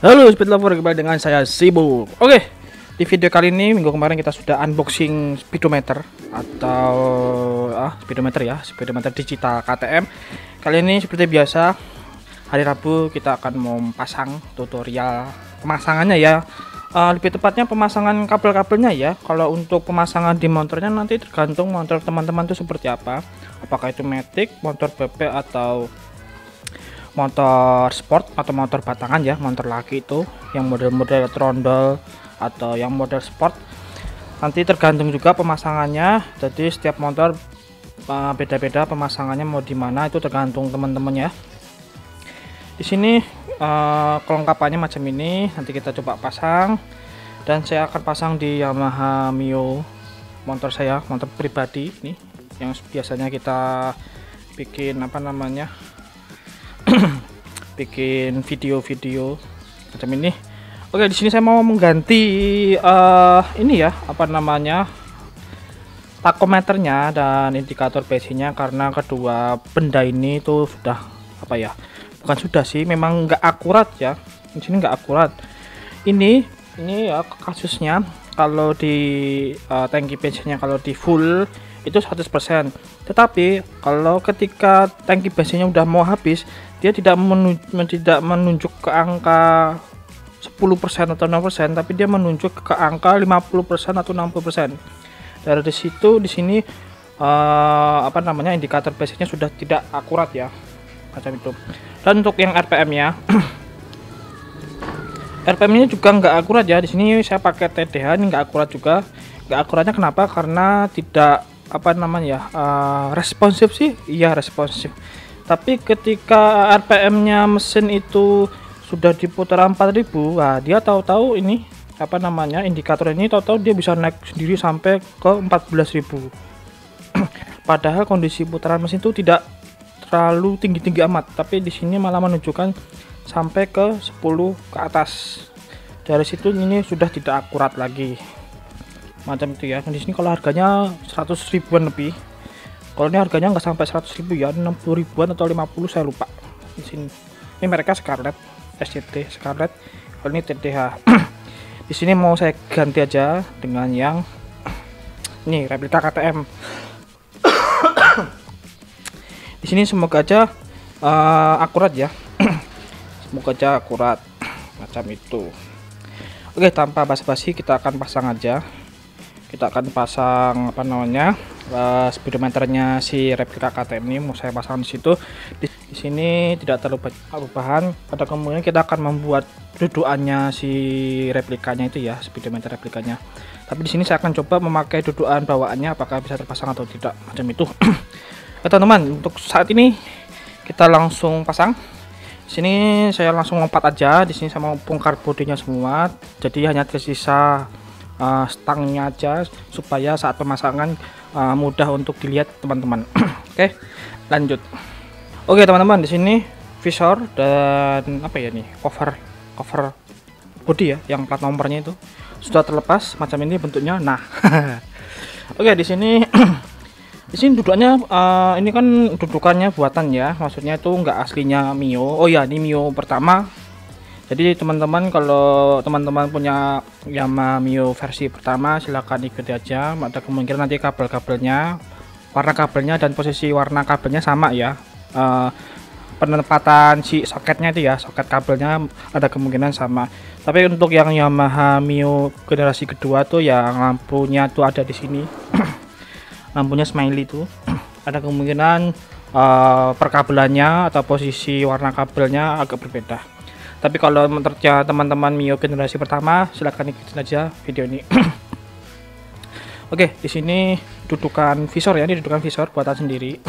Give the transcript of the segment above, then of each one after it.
Halo Speed Lover, kembali dengan saya Sibuk. Oke, di video kali ini, minggu kemarin kita sudah unboxing speedometer atau speedometer ya, speedometer digital KTM. Kali ini seperti biasa, hari Rabu kita akan memasang tutorial pemasangannya ya. Lebih tepatnya pemasangan kabel-kabelnya ya. Kalau untuk pemasangan di motornya nanti tergantung motor teman-teman itu seperti apa. Apakah itu matic, motor BP atau motor sport atau motor batangan ya, motor laki itu yang model-model trondol atau yang model sport, nanti tergantung juga pemasangannya. Jadi setiap motor beda-beda pemasangannya, mau di mana itu tergantung teman-teman ya. Di sini kelengkapannya macam ini, nanti kita coba pasang, dan saya akan pasang di Yamaha Mio, motor saya, motor pribadi ini yang biasanya kita bikin bikin video-video macam ini. Oke, di sini saya mau mengganti ini ya, takometernya dan indikator BC-nya, karena kedua benda ini itu sudah bukan sudah sih, memang nggak akurat ya. Di sini nggak akurat. Ini ya kasusnya, kalau di tangki BC-nya kalau di full itu 100%, tetapi kalau ketika tangki bensinnya udah mau habis, dia tidak menunjuk ke angka 10% atau 0%, tapi dia menunjuk ke angka 50% atau 60%. Dari situ di sini indikator bensinnya sudah tidak akurat ya, macam itu. Dan untuk yang RPM-nya RPM-nya juga nggak akurat ya. Di sini saya pakai TDH, ini nggak akurat juga. Nggak akuratnya kenapa? Karena tidak responsif sih, iya responsif. Tapi ketika RPM-nya mesin itu sudah diputar 4000, nah dia tahu-tahu ini indikator ini tahu-tahu dia bisa naik sendiri sampai ke 14.000. Padahal kondisi putaran mesin itu tidak terlalu tinggi-tinggi amat, tapi di sini malah menunjukkan sampai ke 10 ke atas. Dari situ ini sudah tidak akurat lagi, macam itu ya. Di sini kalau harganya 100 ribuan lebih, kalau ini harganya nggak sampai 100 ribu ya, 60 ribuan atau 50, saya lupa. Di sini ini mereka Scarlett, SCT Scarlett, kalau ini TDH. Di sini mau saya ganti aja dengan yang ini replika KTM. Di sini semoga aja akurat ya. Semoga aja akurat macam itu. Oke, tanpa basa-basi kita akan pasang aja. Kita akan pasang speedometernya si replika KTM ini, mau saya pasang di situ. Di sini tidak terlalu perubahan. Pada kemudian kita akan membuat dudukannya si replikanya itu ya, speedometer replikanya. Tapi di sini saya akan coba memakai dudukan bawaannya, apakah bisa terpasang atau tidak, macam itu. Teman-teman, untuk saat ini kita langsung pasang. Di sini saya langsung lompat aja. Di sini saya mau bongkar bodinya semua, jadi hanya tersisa stangnya aja, supaya saat pemasangan mudah untuk dilihat teman-teman. Oke, lanjut. Oke teman-teman, di sini visor dan cover body ya, yang plat nomornya itu sudah terlepas macam ini bentuknya. Nah, oke, di sini duduknya ini kan dudukannya buatan ya, maksudnya itu enggak aslinya Mio. Oh ya, ini Mio pertama. Jadi teman-teman, kalau teman-teman punya Yamaha Mio versi pertama, silahkan ikuti aja. Ada kemungkinan nanti kabel-kabelnya, warna kabelnya dan posisi warna kabelnya sama ya. Penempatan si soketnya itu ya, soket kabelnya ada kemungkinan sama. Tapi untuk yang Yamaha Mio generasi kedua tuh, yang lampunya tuh ada di sini. Lampunya smiley itu ada kemungkinan perkabelannya atau posisi warna kabelnya agak berbeda. Tapi kalau menurutnya teman-teman Mio generasi pertama, silahkan ikutin aja video ini. Oke, di sini dudukan visor ya, ini dudukan visor buatan sendiri.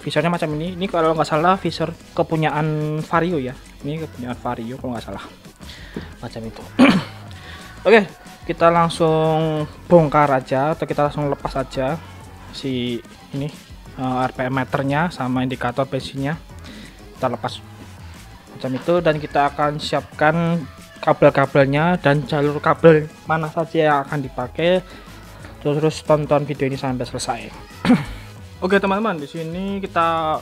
Visornya macam ini. Ini kalau nggak salah visor kepunyaan Vario ya. Ini kepunyaan Vario kalau nggak salah. Macam itu. Oke, kita langsung bongkar aja, atau kita langsung lepas aja si ini RPM meternya sama indikator bensinnya. Kita lepas macam itu, dan kita akan siapkan kabel-kabelnya dan jalur kabel mana saja yang akan dipakai. Terus tonton video ini sampai selesai. Oke teman-teman, di sini kita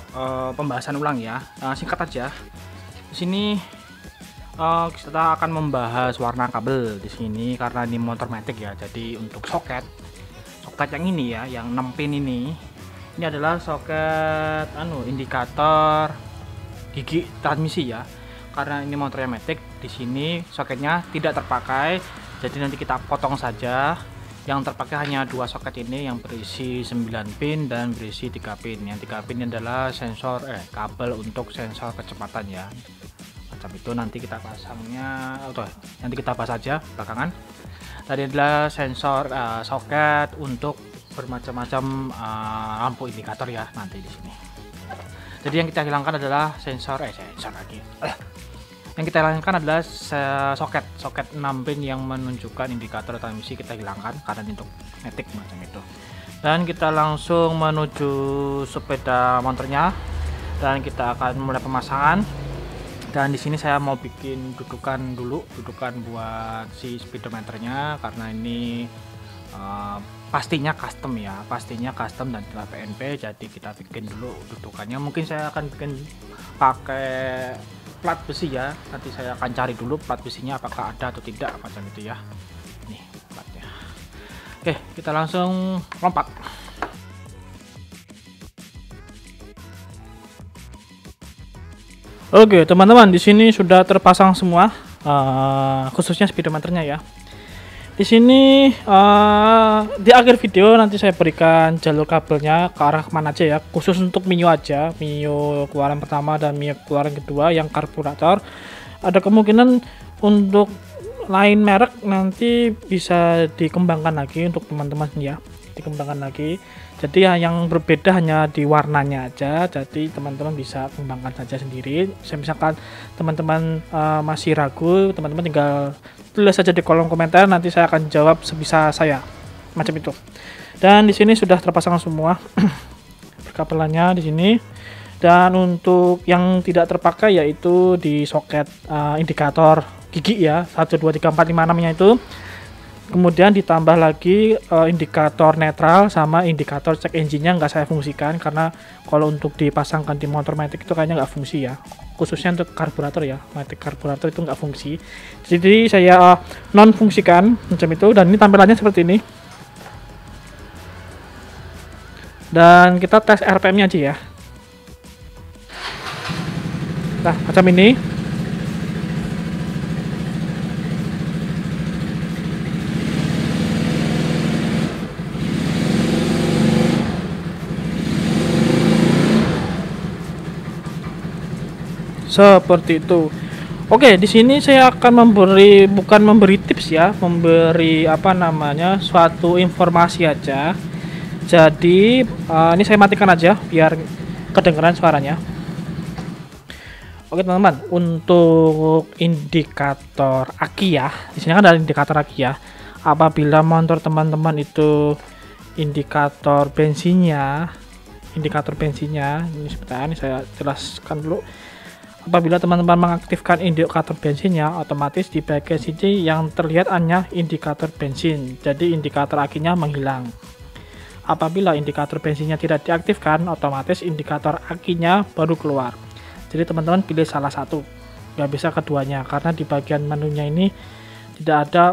pembahasan ulang ya, singkat aja. Di sini kita akan membahas warna kabel di sini karena ini motor matic ya. Jadi untuk soket yang ini ya, yang 6 pin ini adalah soket indikator gigi transmisi ya. Karena ini motornya matic, di sini soketnya tidak terpakai, jadi nanti kita potong saja. Yang terpakai hanya 2 soket ini yang berisi 9 pin dan berisi 3 pin. Yang 3 pin adalah sensor kabel untuk sensor kecepatan ya. Macam itu nanti kita pasangnya nanti kita bahas saja belakangan. Tadi adalah sensor soket untuk bermacam-macam lampu indikator ya nanti di sini. Jadi yang kita hilangkan adalah sensor lagi. Yang kita hilangkan adalah soket 6 pin yang menunjukkan indikator transmisi kita hilangkan karena ini untuk matic macam itu. Dan kita langsung menuju sepeda motornya dan kita akan mulai pemasangan. Dan di sini saya mau bikin dudukan buat si speedometernya karena ini pastinya custom dan tidak PNP, jadi kita bikin dulu dudukannya. Mungkin saya akan bikin pakai plat besi ya, nanti saya akan cari dulu plat besinya apakah ada atau tidak macam itu ya. Nih platnya. Oke, kita langsung lompat. Oke teman-teman, di sini sudah terpasang semua, khususnya speedometernya ya. Di sini di akhir video nanti saya berikan jalur kabelnya ke arah mana aja ya, khusus untuk Mio aja, Mio keluaran pertama dan Mio keluaran kedua yang karburator. Ada kemungkinan untuk lain merek nanti bisa dikembangkan lagi untuk teman-teman ya, dikembangkan lagi. Jadi yang berbeda hanya di warnanya aja, jadi teman-teman bisa kembangkan saja sendiri. Misalkan teman-teman masih ragu, teman-teman tinggal tulis saja di kolom komentar, nanti saya akan jawab sebisa saya macam itu. Dan di sini sudah terpasang semua kabelannya di sini. Dan untuk yang tidak terpakai yaitu di soket indikator gigi ya, 1 2 3 4 5 6 nya itu. Kemudian ditambah lagi indikator netral sama indikator cek engine-nya nggak saya fungsikan karena kalau untuk dipasangkan di motor matic itu kayaknya nggak fungsi ya, khususnya untuk karburator ya, matic karburator itu nggak fungsi, jadi saya non fungsikan macam itu. Dan ini tampilannya seperti ini, dan kita tes RPM nya aja ya. Nah macam ini. Seperti itu. Oke, di sini saya akan bukan memberi tips ya, memberi suatu informasi aja. Jadi ini saya matikan aja biar kedengeran suaranya. Oke teman-teman, untuk indikator aki ya, di sini kan ada indikator aki ya. Apabila motor teman-teman itu indikator bensinnya ini sebentar, ini saya jelaskan dulu. Apabila teman-teman mengaktifkan indikator bensinnya, otomatis di bagian sini yang terlihat hanya indikator bensin, jadi indikator akinya menghilang. Apabila indikator bensinnya tidak diaktifkan, otomatis indikator akinya baru keluar. Jadi teman-teman pilih salah satu, nggak bisa keduanya, karena di bagian menunya ini tidak ada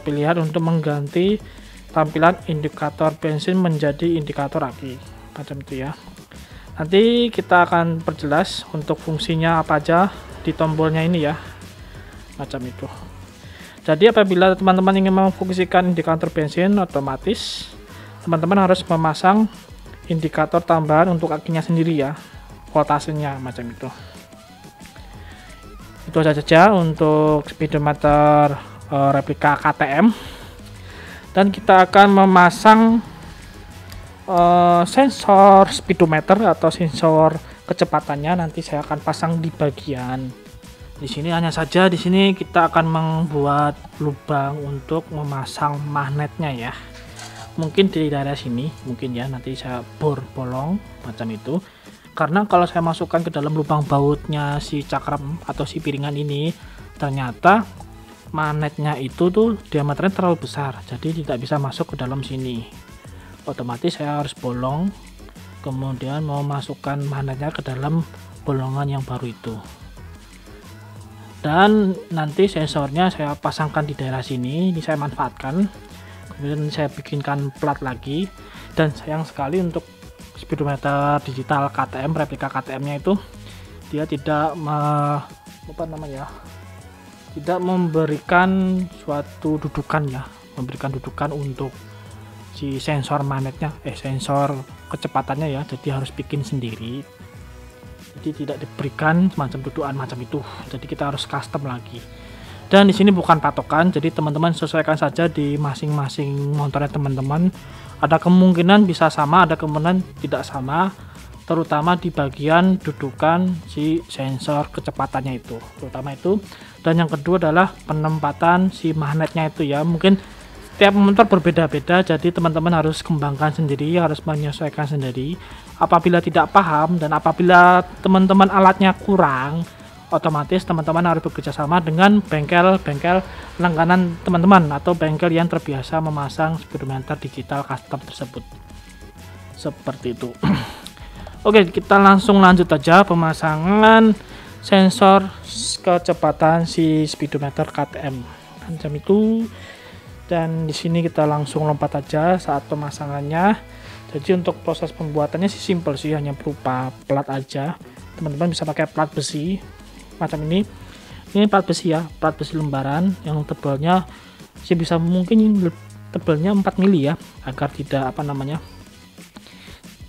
pilihan untuk mengganti tampilan indikator bensin menjadi indikator aki macam itu ya. Nanti kita akan perjelas untuk fungsinya apa aja di tombolnya ini ya, macam itu. Jadi apabila teman-teman ingin memfungsikan indikator bensin, otomatis teman-teman harus memasang indikator tambahan untuk akinya sendiri ya, voltasenya macam itu. Itu saja untuk speedometer replika KTM. Dan kita akan memasang sensor speedometer atau sensor kecepatannya, nanti saya akan pasang di bagian di sini. Hanya saja di sini kita akan membuat lubang untuk memasang magnetnya ya, mungkin di daerah sini mungkin ya, nanti saya bor bolong macam itu. Karena kalau saya masukkan ke dalam lubang bautnya si cakram atau si piringan ini, ternyata magnetnya itu tuh diameternya terlalu besar, jadi tidak bisa masuk ke dalam sini. Otomatis saya harus bolong, kemudian mau masukkan magnetnya ke dalam bolongan yang baru itu. Dan nanti sensornya saya pasangkan di daerah sini, ini saya manfaatkan. Kemudian saya bikinkan plat lagi. Dan sayang sekali untuk speedometer digital KTM, replika KTM-nya itu dia tidak tidak memberikan suatu dudukan ya, memberikan dudukan untuk si sensor magnetnya, sensor kecepatannya ya. Jadi harus bikin sendiri. Jadi tidak diberikan semacam dudukan macam itu. Jadi kita harus custom lagi. Dan di sini bukan patokan, jadi teman-teman sesuaikan saja di masing-masing motornya teman-teman. Ada kemungkinan bisa sama, ada kemungkinan tidak sama, terutama di bagian dudukan si sensor kecepatannya itu, terutama itu. Dan yang kedua adalah penempatan si magnetnya itu ya. Mungkin tiap motor berbeda-beda, jadi teman-teman harus kembangkan sendiri, harus menyesuaikan sendiri. Apabila tidak paham dan apabila teman-teman alatnya kurang, otomatis teman-teman harus bekerja sama dengan bengkel-bengkel langganan teman-teman atau bengkel yang terbiasa memasang speedometer digital custom tersebut. Seperti itu. Oke, kita langsung lanjut aja pemasangan sensor kecepatan si speedometer KTM macam itu. Dan di sini kita langsung lompat aja saat pemasangannya. Jadi untuk proses pembuatannya sih simple sih, hanya berupa plat aja. Teman-teman bisa pakai plat besi macam ini. Ini plat besi ya, plat besi lembaran yang tebalnya sih bisa mungkin tebalnya 4 mili ya, agar tidak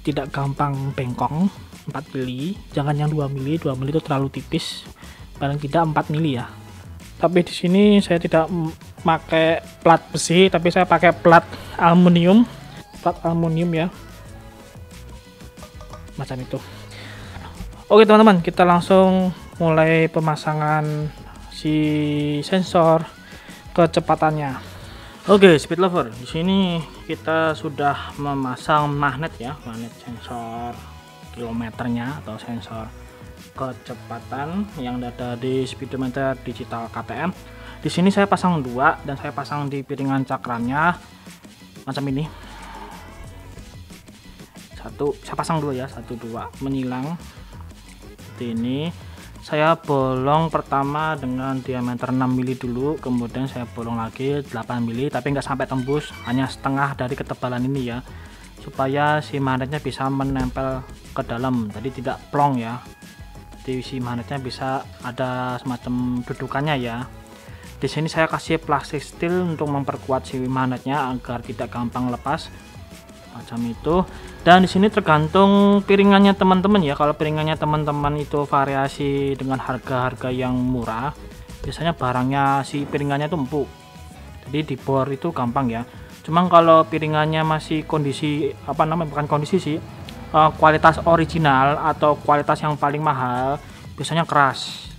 tidak gampang bengkong. 4 mili, jangan yang 2 mili. 2 mili itu terlalu tipis. Paling tidak 4 mili ya. Tapi di sini saya tidak pakai plat besi, tapi saya pakai plat aluminium ya, macam itu. Oke teman-teman, kita langsung mulai pemasangan si sensor kecepatannya. Oke, speed lover, di sini kita sudah memasang magnet ya, magnet sensor kilometernya atau sensor kecepatan yang ada di speedometer digital KTM. Di sini saya pasang 2 dan saya pasang di piringan cakramnya macam ini. Saya pasang 2 ya, 1 2 menyilang seperti ini. Saya bolong pertama dengan diameter 6 mili dulu, kemudian saya bolong lagi 8 mili, tapi nggak sampai tembus, hanya setengah dari ketebalan ini ya, supaya si magnetnya bisa menempel ke dalam, jadi tidak plong ya. Jadi si magnetnya bisa ada semacam dudukannya ya. Di sini saya kasih plastik steel untuk memperkuat si magnetnya agar tidak gampang lepas macam itu. Dan di sini tergantung piringannya teman-teman ya. Kalau piringannya teman-teman itu variasi dengan harga-harga yang murah, biasanya barangnya si piringannya itu empuk, jadi di bor itu gampang ya. Cuman kalau piringannya masih kondisi bukan kondisi sih, kualitas original atau kualitas yang paling mahal, biasanya keras.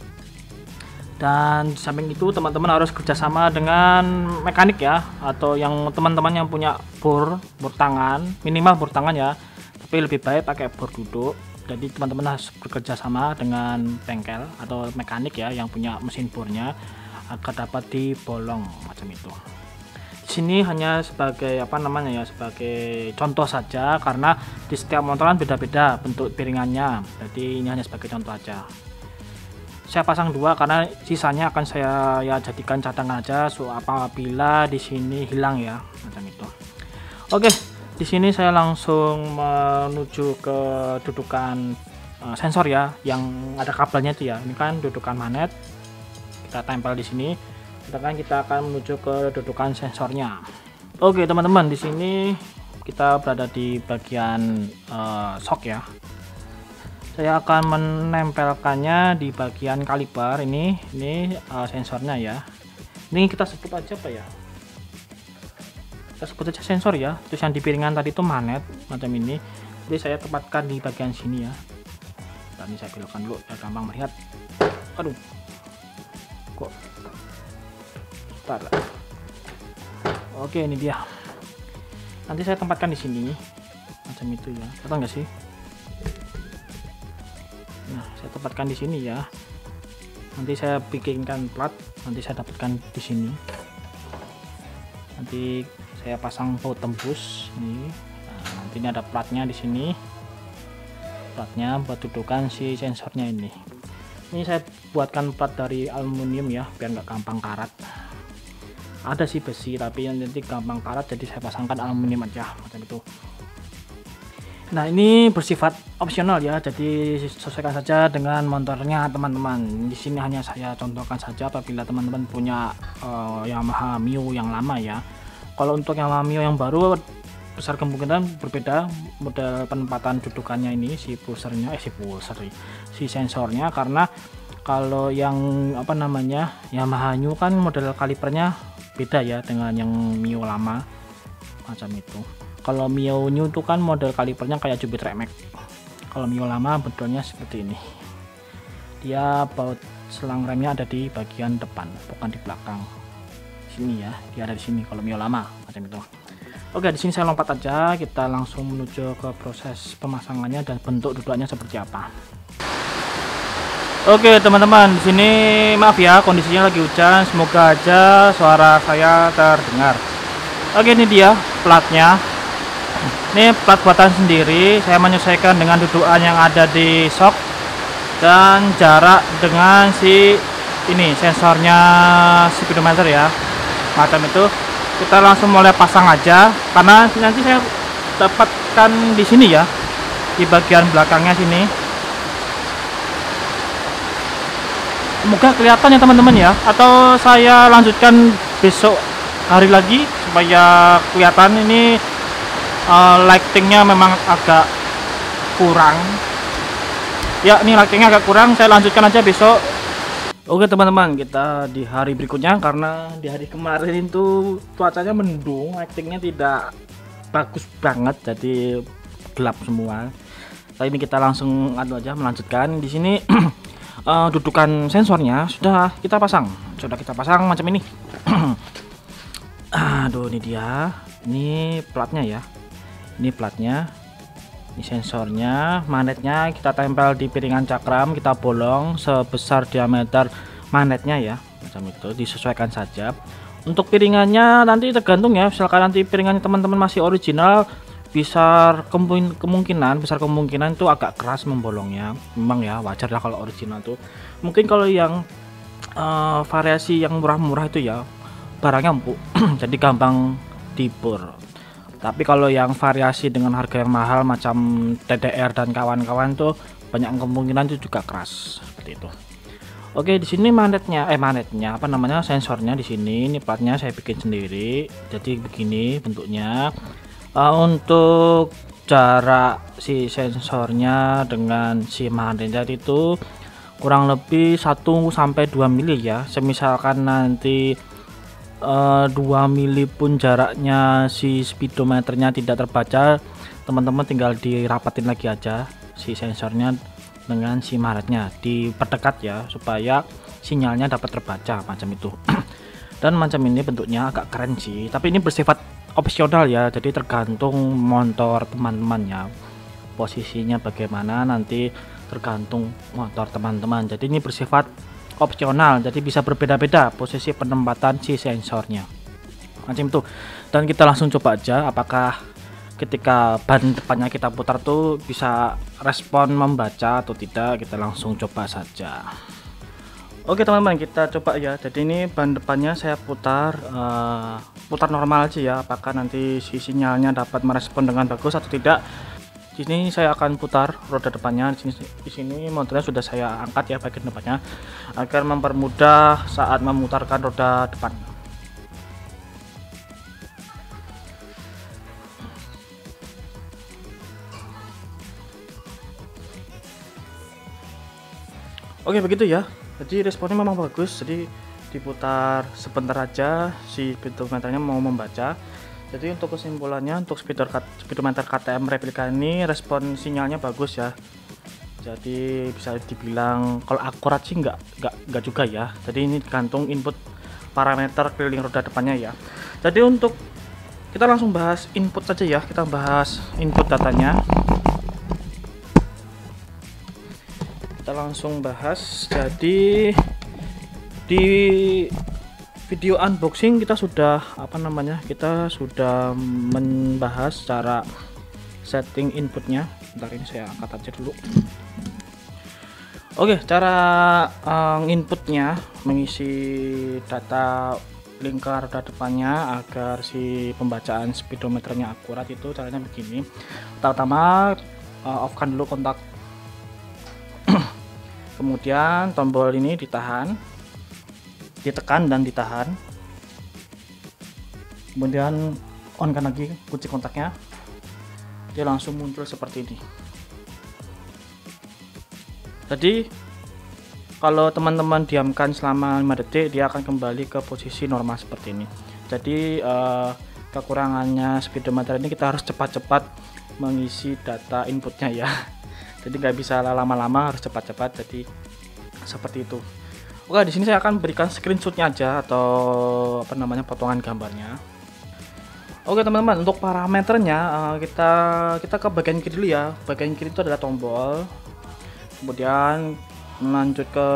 Dan di samping itu teman-teman harus kerjasama dengan mekanik ya, atau yang teman-teman yang punya bor tangan, minimal bor tangan ya, tapi lebih baik pakai bor duduk. Jadi teman-teman harus bekerja sama dengan bengkel atau mekanik ya yang punya mesin bornya agar dapat dibolong macam itu. Di sini hanya sebagai sebagai contoh saja, karena di setiap motoran beda-beda bentuk piringannya. Jadi ini hanya sebagai contoh aja. Saya pasang 2 karena sisanya akan saya jadikan cadangan aja, apabila di sini hilang ya, macam itu. Oke, di sini saya langsung menuju ke dudukan sensor ya, yang ada kabelnya itu ya. Ini kan dudukan magnet, kita tempel di sini. Sedangkan kita akan menuju ke dudukan sensornya. Oke teman-teman, di sini kita berada di bagian shock ya. Saya akan menempelkannya di bagian kaliper ini sensornya ya. Ini kita sebut aja apa ya? Kita sebut aja sensor ya. Terus yang di piringan tadi itu magnet macam ini. Jadi saya tempatkan di bagian sini ya. Tadi saya belokkan dulu biar gampang melihat. Aduh, kok bentar. Oke, ini dia. Nanti saya tempatkan di sini macam itu ya. Atau enggak sih? Nah, saya tempatkan di sini ya. Nanti saya bikinkan plat, nanti saya dapatkan di sini. Nanti saya pasang baut tembus ini. Nah, nanti ini ada platnya di sini. Platnya buat dudukan si sensornya ini. Ini saya buatkan plat dari aluminium ya, biar nggak gampang karat. Ada sih besi tapi yang nanti gampang karat, jadi saya pasangkan aluminium aja macam itu. Nah ini bersifat opsional ya, jadi sesuaikan saja dengan motornya teman-teman. Di sini hanya saya contohkan saja apabila teman-teman punya Yamaha Mio yang lama ya. Kalau untuk Yamaha Mio yang baru besar kemungkinan berbeda model penempatan dudukannya ini, si sensornya, karena kalau yang Yamaha New kan model kalipernya beda ya dengan yang Mio lama macam itu. Kalau Mio New itu kan model kalipernya kayak Jupiter MX. Kalau Mio lama bentuknya seperti ini, dia baut selang remnya ada di bagian depan bukan di belakang sini ya, dia ada di sini kalau Mio lama macam itu. Oke, di sini saya lompat aja, kita langsung menuju ke proses pemasangannya dan bentuk dudukannya seperti apa. Oke teman-teman, di sini maaf ya kondisinya lagi hujan, semoga aja suara saya terdengar. Oke, ini dia platnya. Ini plat buatan sendiri, saya menyesuaikan dengan dudukan yang ada di shock dan jarak dengan si ini sensornya speedometer ya, macam itu. Kita langsung mulai pasang aja, karena nanti saya dapatkan di sini ya, di bagian belakangnya sini. Semoga kelihatan ya teman-teman ya, atau saya lanjutkan besok hari lagi supaya kelihatan. Ini lightingnya memang agak kurang ya, ini lightingnya agak kurang, saya lanjutkan aja besok. Oke teman-teman, kita di hari berikutnya, karena di hari kemarin itu cuacanya mendung, lightingnya tidak bagus banget, jadi gelap semua. Kali ini kita langsung melanjutkan. Di sini dudukan sensornya sudah kita pasang macam ini. Aduh, ini dia, ini platnya ya, ini platnya. Ini sensornya, magnetnya kita tempel di piringan cakram, kita bolong sebesar diameter magnetnya ya, macam itu, disesuaikan saja. Untuk piringannya nanti tergantung ya, misalkan nanti piringannya teman-teman masih original, besar kemungkinan itu agak keras membolongnya, memang ya wajar lah kalau original tuh. Mungkin kalau yang variasi yang murah-murah itu ya barangnya empuk jadi gampang dibor. Tapi kalau yang variasi dengan harga yang mahal macam TDR dan kawan-kawan tuh banyak kemungkinan itu juga keras seperti itu. Oke, di sini sensornya di sini. Ini platnya saya bikin sendiri. Jadi begini bentuknya. Untuk jarak si sensornya dengan si magnetnya itu kurang lebih 1 sampai 2 mili ya. Semisalkan nanti 2 mili pun jaraknya si speedometernya tidak terbaca, teman-teman tinggal dirapatin lagi aja si sensornya dengan si magnetnya, diperdekat ya supaya sinyalnya dapat terbaca macam itu. Dan macam ini bentuknya agak keren sih, tapi ini bersifat opsional ya, jadi tergantung motor teman-teman ya, posisinya bagaimana nanti tergantung motor teman-teman. Jadi ini bersifat opsional, jadi bisa berbeda-beda posisi penempatan si sensornya macam itu. Dan kita langsung coba aja apakah ketika ban depannya kita putar tuh bisa respon membaca atau tidak. Kita langsung coba saja. Oke teman-teman, kita coba ya. Jadi ini ban depannya saya putar normal aja ya, apakah nanti si sinyalnya dapat merespon dengan bagus atau tidak. Di sini saya akan putar roda depannya. Di sini motornya sudah saya angkat ya bagian depannya agar mempermudah saat memutarkan roda depan. Oke, begitu ya. Jadi responnya memang bagus. Jadi diputar sebentar aja si speedometernya mau membaca. Jadi untuk kesimpulannya, untuk speedometer KTM replika ini respon sinyalnya bagus ya. Jadi bisa dibilang kalau akurat sih nggak juga ya. Jadi ini tergantung input parameter keliling roda depannya ya. Jadi untuk kita langsung bahas input saja ya. Kita bahas input datanya. Kita langsung bahas. Jadi di video unboxing kita sudah kita sudah membahas cara setting inputnya. Bentar, ini saya angkat aja dulu. Oke, cara inputnya mengisi data lingkar roda depannya agar si pembacaan speedometernya akurat itu caranya begini. Pertama, off-kan dulu kontak, kemudian tombol ini ditekan dan ditahan, kemudian on kan lagi kunci kontaknya, dia langsung muncul seperti ini. Jadi kalau teman-teman diamkan selama 5 detik, dia akan kembali ke posisi normal seperti ini. Jadi kekurangannya speedometer ini, kita harus cepat-cepat mengisi data inputnya ya. Jadi nggak bisa lama-lama, harus cepat-cepat. Jadi seperti itu. Oke, di sini saya akan berikan screenshotnya aja, atau apa namanya, potongan gambarnya. Oke teman-teman, untuk parameternya kita ke bagian kiri dulu ya. Bagian kiri itu adalah tombol. Kemudian lanjut ke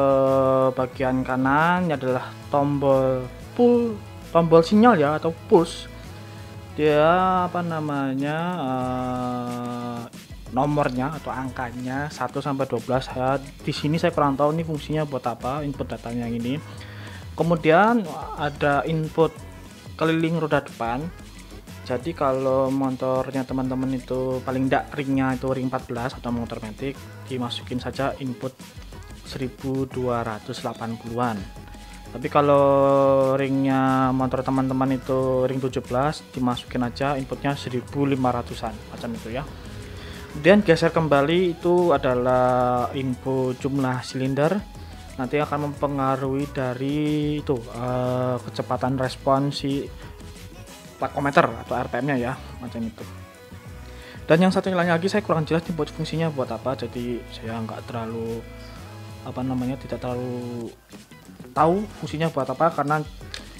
bagian kanan, ini adalah tombol sinyal ya, atau push. Dia apa namanya, nomornya atau angkanya 1 sampai 12 ya. Di sini saya kurang tahu nih fungsinya buat apa, input datanya yang ini. Kemudian ada input keliling roda depan. Jadi kalau motornya teman-teman itu paling tidak ringnya itu ring 14 atau motor matic, dimasukin saja input 1280-an. Tapi kalau ringnya motor teman-teman itu ring 17, dimasukin aja inputnya 1500-an macam itu ya. Kemudian geser kembali, itu adalah input jumlah silinder. Nanti akan mempengaruhi dari itu kecepatan respon si takometer atau RPM-nya ya, macam itu. Dan yang satunya lagi saya kurang jelas nih buat fungsinya buat apa, jadi saya nggak terlalu apa namanya, tidak terlalu tahu fungsinya buat apa, karena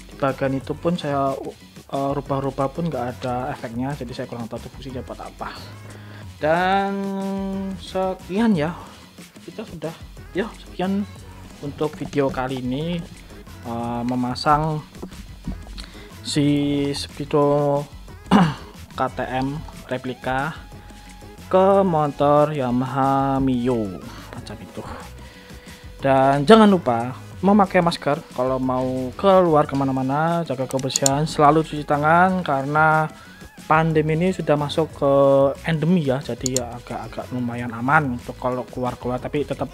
di bagian itu pun saya rubah-rubah pun nggak ada efeknya, jadi saya kurang tahu fungsinya buat apa. Dan sekian ya, kita sudah ya, sekian untuk video kali ini, memasang si Speedo KTM replika ke motor Yamaha Mio macam itu. Dan jangan lupa memakai masker kalau mau keluar kemana-mana, jaga kebersihan, selalu cuci tangan, karena pandemi ini sudah masuk ke endemi ya, jadi ya agak lumayan aman untuk kalau keluar-keluar, tapi tetap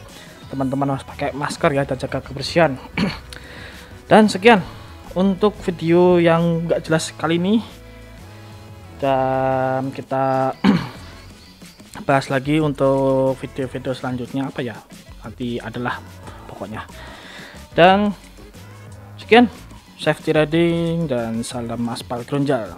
teman-teman harus pakai masker ya dan jaga kebersihan. Dan sekian untuk video yang gak jelas kali ini, dan kita bahas lagi untuk video-video selanjutnya apa ya, nanti adalah pokoknya. Dan sekian, safety riding dan salam aspal grunjal.